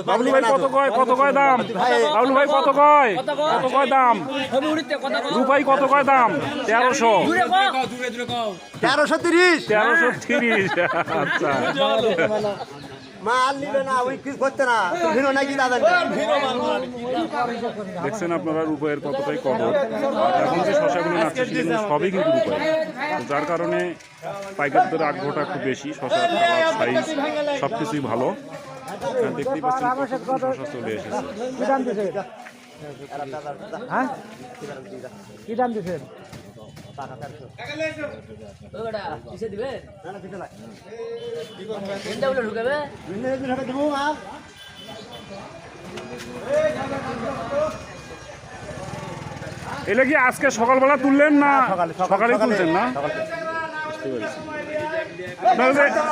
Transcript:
বাবলু ভাই কত কয় দাম? বাবলু ভাই কত কয় দাম? রূপাই কত কয় দাম? 1300। 1330। 1330। আচ্ছা, মাল নিবে না, ওই কিছু করতে না, ভিনো নাকি দাদা। দেখছেন আপনারা রূপাইয়ের কতটাই কদর। আর এখন যে শশাগুলো নাচছে সেগুলো সবই কিন্তু রূপাই, যার কারণে পাইকারদের আগ্রহটা খুব বেশি। শশার কালার, সাইজ সব কিছুই ভালো। দেখতেই পাচ্ছেন শশা চলে এসেছে। কি দাম দিচ্ছেন? এলে কি আজকে সকালবেলা তুললেন না সকালে তুলছেন না? বুঝতে পেরেছি।